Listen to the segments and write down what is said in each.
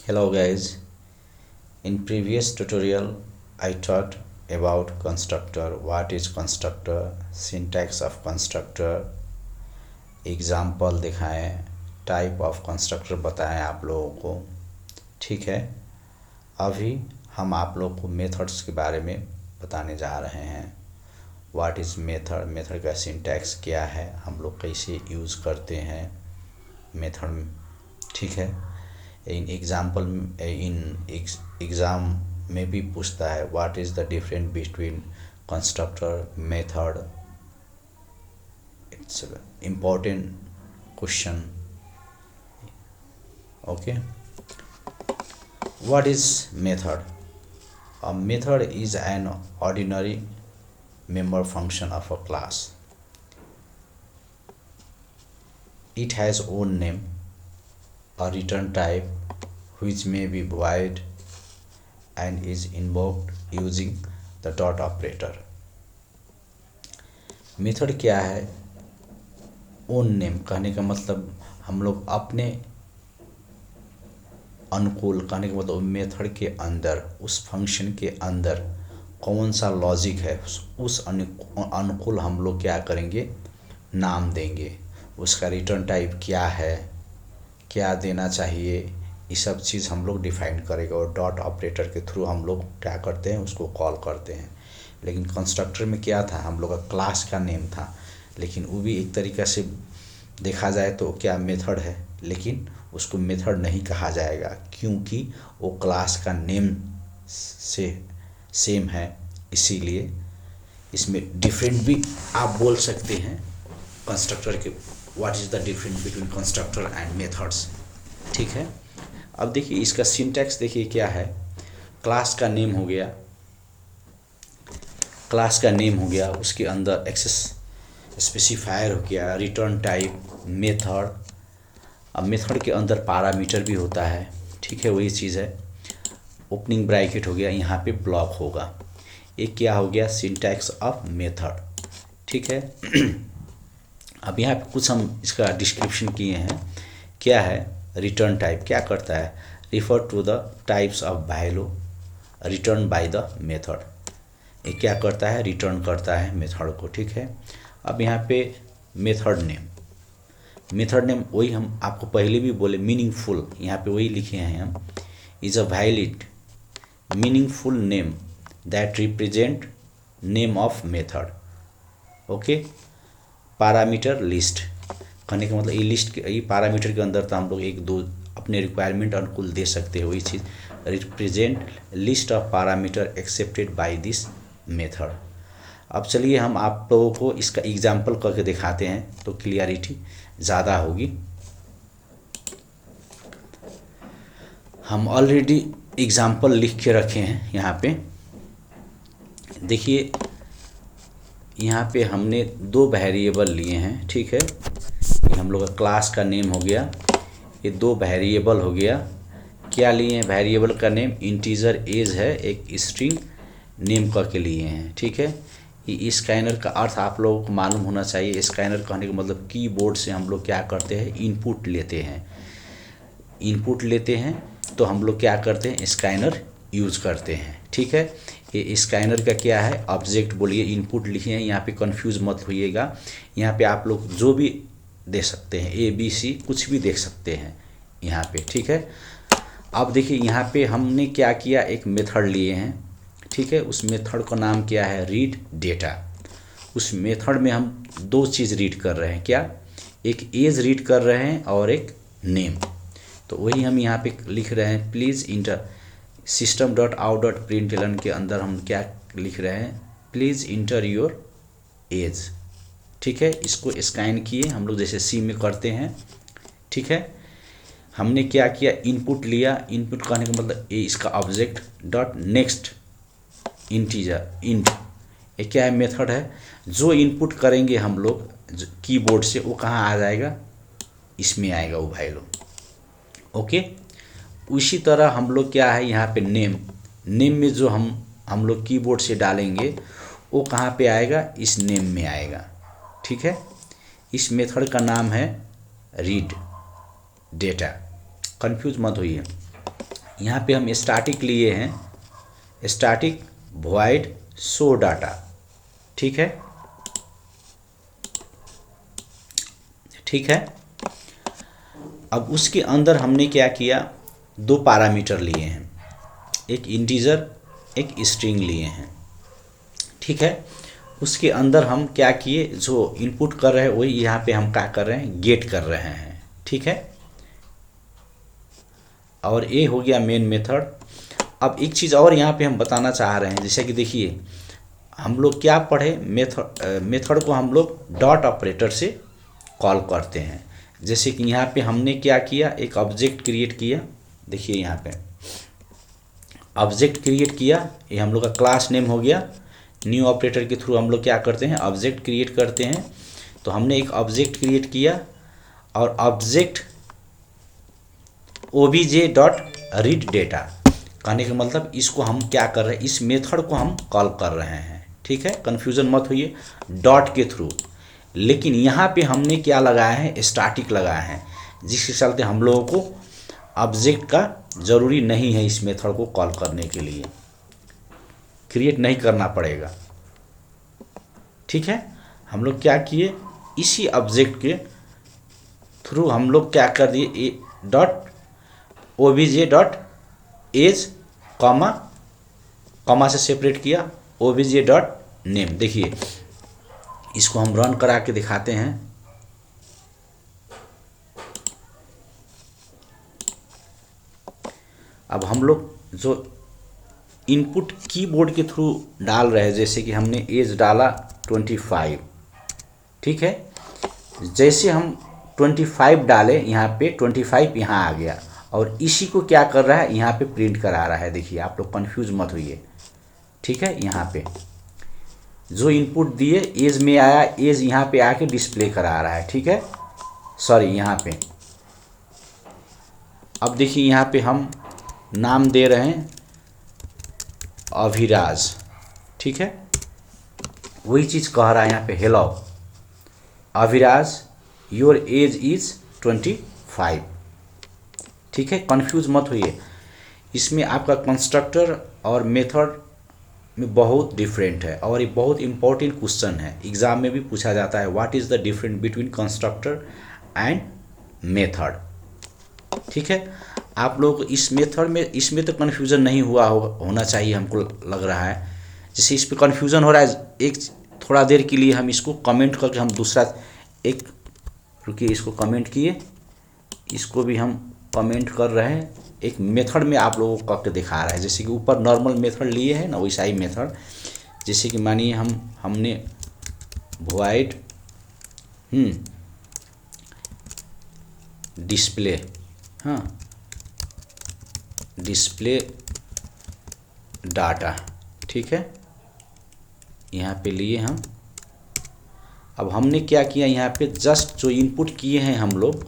Hello guys, in previous tutorial I taught about constructor, what is constructor, syntax of constructor, example दिखाएं, type of constructor बताएं आप लोगों को। ठीक है, अभी हम आप लोग को मेथड्स के बारे में बताने जा रहे हैं। व्हाट इज़ मेथड, मेथड का सिंटैक्स क्या है, हम लोग कैसे यूज़ करते हैं मेथड। ठीक है, इन एग्जाम्पल इन एग्ज़ाम में भी पूछता है what is the difference between constructor method. It's important question. Okay, what is method? A method is an ordinary member function of a class. It has own name, a return type which may be void and is invoked using the dot operator. Method क्या है? Own name कहने का मतलब हम लोग अपने अनुकूल, कहने का मतलब मेथड के अंदर, उस फंक्शन के अंदर कौन सा लॉजिक है उस अनुकूल हम लोग क्या करेंगे, नाम देंगे। उसका रिटर्न टाइप क्या है, क्या देना चाहिए, ये सब चीज़ हम लोग डिफाइन करेंगे और डॉट ऑपरेटर के थ्रू हम लोग क्या करते हैं, उसको कॉल करते हैं। लेकिन कंस्ट्रक्टर में क्या था, हम लोग का क्लास का नेम था, लेकिन वो भी एक तरीक़ा से देखा जाए तो क्या मेथड है, लेकिन उसको मेथड नहीं कहा जाएगा क्योंकि वो क्लास का नेम से सेम है। इसीलिए इसमें डिफरेंट भी आप बोल सकते हैं कंस्ट्रक्टर के। What is the difference between constructor and methods. ठीक है, अब देखिए इसका सिंटैक्स देखिए क्या है। क्लास का नेम हो गया, क्लास का नेम हो गया, उसके अंदर एक्सेस स्पेसिफायर हो गया, रिटर्न टाइप, मेथड। अब मेथड के अंदर पैरामीटर भी होता है। ठीक है, वही चीज़ है। ओपनिंग ब्रैकेट हो गया, यहाँ पे ब्लॉक होगा। एक क्या हो गया, सिंटैक्स ऑफ मेथड। ठीक है अब यहाँ पे कुछ हम इसका डिस्क्रिप्शन किए हैं। क्या है, रिटर्न टाइप क्या करता है, refer to the types of value return by the method. ये क्या करता है, रिटर्न करता है मेथड को। ठीक है, अब यहाँ पे मेथड नेम, मेथड नेम वही हम आपको पहले भी बोले, मीनिंगफुल, यहाँ पे वही लिखे हैं हम। Is a valid meaningful name that represent name of method. Okay, parameter list कहने का मतलब ये लिस्ट, ये पैरामीटर के अंदर तो हम लोग एक दो अपने रिक्वायरमेंट अनुकूल दे सकते हैं। वही चीज़, represent list of parameter accepted by this method. अब चलिए हम आप लोगों को इसका एग्जाम्पल करके दिखाते हैं तो क्लियरिटी ज़्यादा होगी। हम ऑलरेडी एग्जाम्पल लिख के रखे हैं यहाँ पे। देखिए यहाँ पे हमने दो वेरिएबल लिए हैं। ठीक है, ये हम लोग का क्लास का नेम हो गया, ये दो वेरिएबल हो गया। क्या लिए हैं, वेरिएबल का नेम इंटीजर एज है, एक स्ट्रिंग नेम करके लिए हैं। ठीक है, ये स्कैनर का अर्थ आप लोगों को मालूम होना चाहिए। स्कैनर कहने का मतलब कीबोर्ड से हम लोग क्या करते हैं, इनपुट लेते हैं। इनपुट लेते हैं तो हम लोग क्या करते हैं, स्कैनर यूज़ करते हैं। ठीक है, ये स्कैनर का क्या है, ऑब्जेक्ट बोलिए, इनपुट लिखे हैं। यहाँ पे कंफ्यूज मत होइएगा, यहाँ पे आप लोग जो भी दे सकते हैं, ABC कुछ भी देख सकते हैं यहाँ पे। ठीक है, अब देखिए यहाँ पे हमने क्या किया, एक मेथड लिए हैं। ठीक है, उस मेथड का नाम क्या है, रीड डेटा। उस मेथड में हम दो चीज़ रीड कर रहे हैं, क्या, एक एज रीड कर रहे हैं और एक नेम। तो वही हम यहाँ पे लिख रहे हैं, प्लीज़ इंटर system.out.println के अंदर हम क्या लिख रहे हैं, प्लीज़ इंटर योर एज। ठीक है, इसको स्कैन किए हम लोग जैसे सी में करते हैं। ठीक है, हमने क्या किया, इनपुट लिया। इनपुट कहने का मतलब ये इसका object dot next integer int, ये क्या है, मेथड है। जो इनपुट करेंगे हम लोग कीबोर्ड से, वो कहाँ आ जाएगा, इसमें आएगा वो वैल्यू। ओके, उसी तरह हम लोग क्या है, यहाँ पे नेम, नेम में जो हम लोग कीबोर्ड से डालेंगे वो कहाँ पे आएगा, इस नेम में आएगा। ठीक है, इस मेथड का नाम है रीड डेटा। कंफ्यूज मत होइए। यहाँ पे हम स्टैटिक लिए हैं, स्टैटिक वॉइड शो डाटा, ठीक है, ठीक है। अब उसके अंदर हमने क्या किया, दो पैरामीटर लिए हैं, एक इंटीजर एक स्ट्रिंग लिए हैं, ठीक है। उसके अंदर हम क्या किए, जो इनपुट कर रहे हैं वही यहाँ पे हम क्या कर रहे हैं, गेट कर रहे हैं, ठीक है। और ये हो गया मेन मेथड। अब एक चीज़ और यहाँ पे हम बताना चाह रहे हैं, जैसे कि देखिए हम लोग क्या पढ़े, मेथड को हम लोग डॉट ऑपरेटर से कॉल करते हैं। जैसे कि यहाँ पे हमने क्या किया, एक ऑब्जेक्ट क्रिएट किया, देखिए यहाँ पे ऑब्जेक्ट क्रिएट किया, ये हम लोग का क्लास नेम हो गया। न्यू ऑपरेटर के थ्रू हम लोग क्या करते हैं, ऑब्जेक्ट क्रिएट करते हैं। तो हमने एक ऑब्जेक्ट क्रिएट किया और object obj dot read data, कहने का मतलब इसको हम क्या कर रहे हैं, इस मेथड को हम कॉल कर रहे हैं, ठीक है। कन्फ्यूज़न मत होइए, डॉट के थ्रू। लेकिन यहाँ पे हमने क्या लगाया है, स्टैटिक लगाया है, जिसके चलते हम लोगों को ऑब्जेक्ट का ज़रूरी नहीं है इस मेथड को कॉल करने के लिए, क्रिएट नहीं करना पड़ेगा, ठीक है। हम लोग क्या किए, इसी ऑब्जेक्ट के थ्रू हम लोग क्या कर दिए, dot obj dot age comma, comma से सेपरेट किया, obj डॉट नेम। देखिए इसको हम रन करा के दिखाते हैं। अब हम लोग जो इनपुट कीबोर्ड के थ्रू डाल रहे हैं, जैसे कि हमने एज डाला 25, ठीक है। जैसे हम 25 डाले, यहाँ पे 25 यहाँ आ गया और इसी को क्या कर रहा है, यहाँ पे प्रिंट करा रहा है। देखिए आप लोग कंफ्यूज मत होइए, ठीक है। यहाँ पे जो इनपुट दिए एज में आया, एज यहाँ पे आके डिस्प्ले करा रहा है, ठीक है। सॉरी, यहाँ पे अब देखिए यहाँ पे हम नाम दे रहे हैं अभिराज, ठीक है। वही चीज़ कह रहा है यहाँ पे, hello Abhiraj your age is 25, ठीक है। कंफ्यूज मत होइए, इसमें आपका कंस्ट्रक्टर और मेथड में बहुत डिफरेंट है और ये बहुत इंपॉर्टेंट क्वेश्चन है, एग्ज़ाम में भी पूछा जाता है, what is the difference between constructor and method, ठीक है। आप लोग इस मेथड में, इसमें तो कन्फ्यूज़न नहीं होना चाहिए, हमको लग रहा है। जैसे इस पर कन्फ्यूज़न हो रहा है, एक थोड़ा देर के लिए हम इसको कमेंट करके हम दूसरा एक, रुकिए इसको कमेंट किए, इसको भी हम कमेंट कर रहे हैं। एक मेथड में आप लोगों को करके दिखा रहा है, जैसे कि ऊपर नॉर्मल मेथड लिए हैं ना, वैसा ही मेथड। जैसे कि मानिए हमने वॉइड डिस्प्ले, हाँ डिस्प्ले डाटा, ठीक है, यहाँ पे लिए हम। अब हमने क्या किया, यहाँ पे जस्ट जो इनपुट किए हैं हम लोग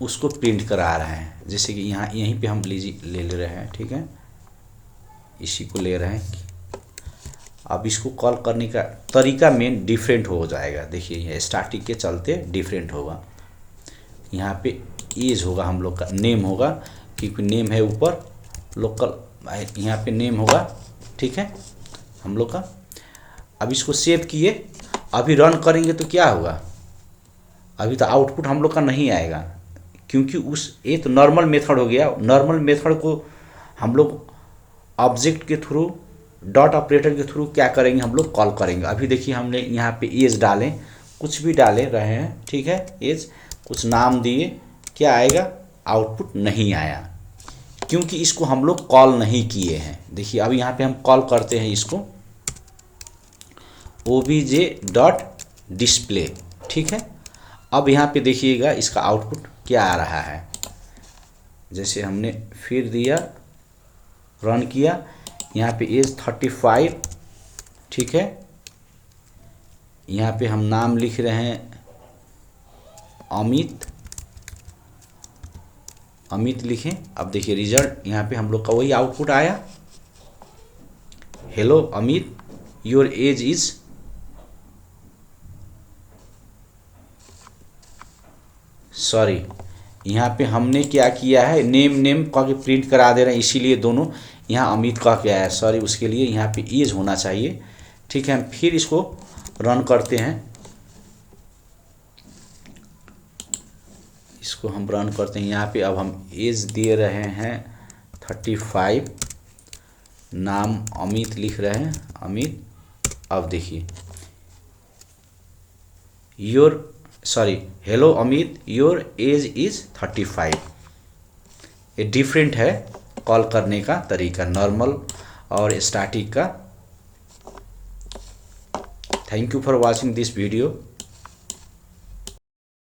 उसको प्रिंट करा रहे हैं। जैसे कि यहाँ यहीं पे हम ले रहे हैं, ठीक है, इसी को ले रहे हैं। अब इसको कॉल करने का तरीका मेन डिफरेंट हो जाएगा। देखिए यह स्टैटिक के चलते डिफरेंट होगा। यहाँ पे एज होगा, हम लोग का नेम होगा, क्योंकि नेम है ऊपर लोकल, यहाँ पे नेम होगा, ठीक है, हम लोग का। अब इसको सेव किए, अभी रन करेंगे तो क्या होगा, अभी तो आउटपुट हम लोग का नहीं आएगा, क्योंकि ये तो नॉर्मल मेथड हो गया। नॉर्मल मेथड को हम लोग ऑब्जेक्ट के थ्रू, डॉट ऑपरेटर के थ्रू क्या करेंगे, हम लोग कॉल करेंगे। अभी देखिए हमने यहाँ पे एज डालें, कुछ भी डाले रहे हैं, ठीक है, एज कुछ नाम दिए, क्या आएगा, आउटपुट नहीं आया, क्योंकि इसको हम लोग कॉल नहीं किए हैं। देखिए अब यहाँ पे हम कॉल करते हैं इसको obj डॉट डिस्प्ले, ठीक है। अब यहाँ पे देखिएगा इसका आउटपुट क्या आ रहा है। जैसे हमने फिर दिया, रन किया, यहाँ पे एज 35, ठीक है। यहाँ पे हम नाम लिख रहे हैं अमित लिखें। अब देखिए रिजल्ट यहाँ पे हम लोग का वही आउटपुट आया, hello Amit your age is, sorry यहाँ पे हमने क्या किया है, नेम नेम कह के प्रिंट करा दे रहे हैं, इसीलिए दोनों यहाँ अमित कह के आया, सॉरी उसके लिए यहाँ पे एज होना चाहिए। ठीक है, हम फिर इसको रन करते हैं, इसको हम रन करते हैं। यहाँ पे अब हम एज दे रहे हैं 35, नाम अमित लिख रहे हैं, अमित। अब देखिए hello Amit, your age is 35। ये डिफरेंट है कॉल करने का तरीका, नॉर्मल और स्टैटिक का। Thank you for watching this video.